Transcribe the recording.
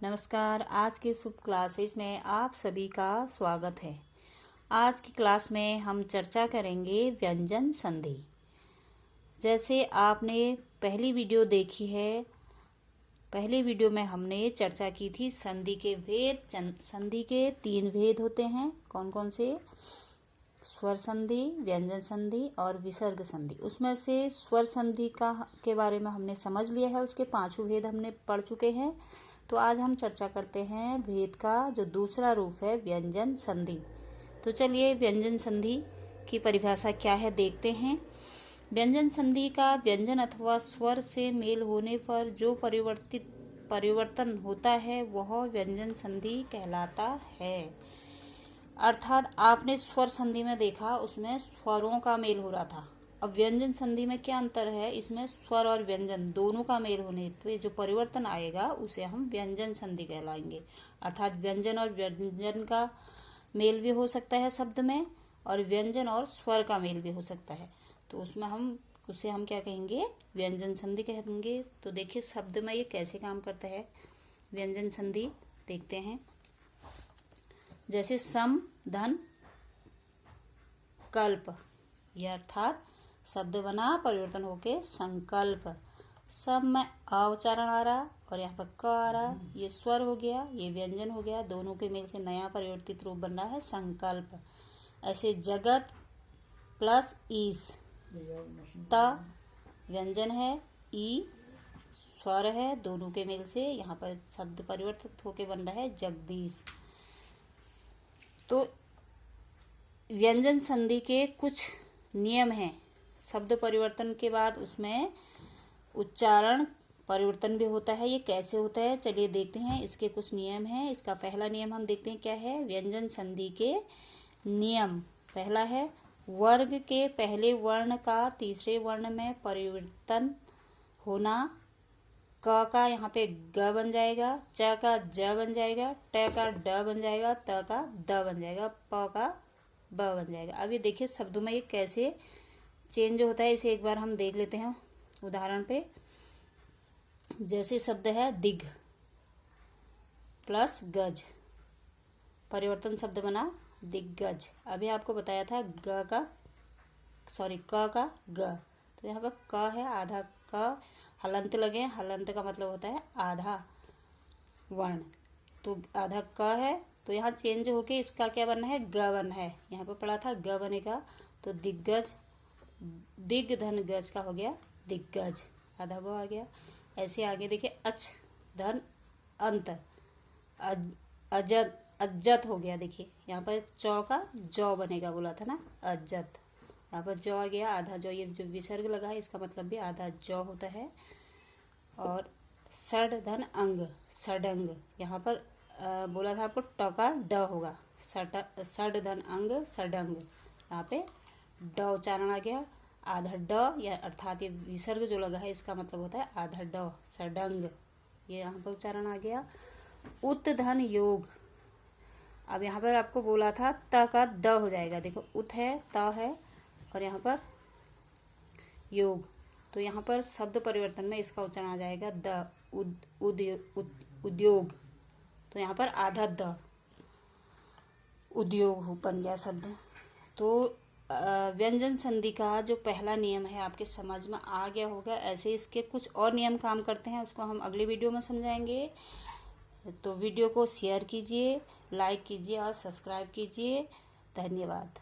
नमस्कार। आज के शुभ क्लासेस में आप सभी का स्वागत है। आज की क्लास में हम चर्चा करेंगे व्यंजन संधि। जैसे आपने पहली वीडियो देखी है, पहली वीडियो में हमने चर्चा की थी संधि के भेद। संधि के 3 भेद होते हैं। कौन कौन से? स्वर संधि, व्यंजन संधि और विसर्ग संधि। उसमें से स्वर संधि के बारे में हमने समझ लिया है, उसके 5 भेद हमने पढ़ चुके हैं। तो आज हम चर्चा करते हैं भेद का जो दूसरा रूप है, व्यंजन संधि। तो चलिए व्यंजन संधि की परिभाषा क्या है देखते हैं। व्यंजन संधि का व्यंजन अथवा स्वर से मेल होने पर जो परिवर्तन होता है वह व्यंजन संधि कहलाता है। अर्थात आपने स्वर संधि में देखा, उसमें स्वरों का मेल हो रहा था। अब व्यंजन संधि में क्या अंतर है? इसमें स्वर और व्यंजन दोनों का मेल होने पे जो परिवर्तन आएगा उसे हम व्यंजन संधि कहलाएंगे। अर्थात व्यंजन और व्यंजन का मेल भी हो सकता है शब्द में, और व्यंजन और स्वर का मेल भी हो सकता है। तो उसे हम क्या कहेंगे? व्यंजन संधि कहेंगे। तो देखिए शब्द में ये कैसे काम करता है व्यंजन संधि, देखते हैं। जैसे सम धन कल्प, यह अर्थात शब्द बना परिवर्तन होके संकल्प। सब में अ उच्चारण आ रहा और यहाँ पर क आ रहा, ये स्वर हो गया, ये व्यंजन हो गया। दोनों के मेल से नया परिवर्तित रूप बन रहा है संकल्प। ऐसे जगत प्लस ईस, त व्यंजन है, ई स्वर है, दोनों के मेल से यहाँ पर शब्द परिवर्तित होके बन रहा है जगदीश। तो व्यंजन संधि के कुछ नियम हैं। शब्द परिवर्तन के बाद उसमें उच्चारण परिवर्तन भी होता है। ये कैसे होता है चलिए देखते हैं। इसके कुछ नियम हैं। इसका पहला नियम हम देखते हैं क्या है। व्यंजन संधि के नियम, पहला है वर्ग के पहले वर्ण का तीसरे वर्ण में परिवर्तन होना। क का यहाँ पे ग बन जाएगा, च का ज बन जाएगा, ट का ड बन जाएगा, त का द बन जाएगा, प का ब बन जाएगा। अब ये देखिए शब्दों में ये कैसे चेंज होता है, इसे एक बार हम देख लेते हैं उदाहरण पे। जैसे शब्द है दिग प्लस गज, परिवर्तन शब्द बना दिग्गज। अभी आपको बताया था क का ग, तो यहाँ पर क है, आधा क हलंत लगे। हलंत का मतलब होता है आधा वर्ण, तो आधा क है, तो यहाँ चेंज होके इसका क्या बनना है? ग बनना है। यहाँ पर पढ़ा था ग बनेगा, तो दिग्गज, दिग धन गज का हो गया दिग्गज, आधा ग आ गया। ऐसे आगे देखिए अच धन अंत, अजत अज्जत हो गया। देखिए यहाँ पर चौ का जौ बनेगा, बोला था ना अज्जत। यहाँ पर जौ आ गया, आधा जौ, ये जो विसर्ग लगा है इसका मतलब भी आधा जौ होता है। और षड धन अंग, षडंग, यहाँ पर बोला था आपको ट का ड होगा, षड धन अंग षडंग, यहाँ पे ड उच्चारण आ गया। आधा ड, या अर्थात ये विसर्ग जो लगा है इसका मतलब होता है आधा ड, षडंग, ये यहाँ पर उच्चारण आ गया। उत धन योग, अब यहाँ पर आपको बोला था त का द हो जाएगा। देखो उत है, त है, और यहाँ पर योग, तो यहाँ पर शब्द परिवर्तन में इसका उच्चारण आ जाएगा द, उद्योग, तो यहाँ पर आधा द, उद्योग बन गया शब्द। तो व्यंजन संधि का जो पहला नियम है आपके समझ में आ गया होगा। ऐसे इसके कुछ और नियम काम करते हैं, उसको हम अगले वीडियो में समझाएंगे। तो वीडियो को शेयर कीजिए, लाइक कीजिए और सब्सक्राइब कीजिए। धन्यवाद।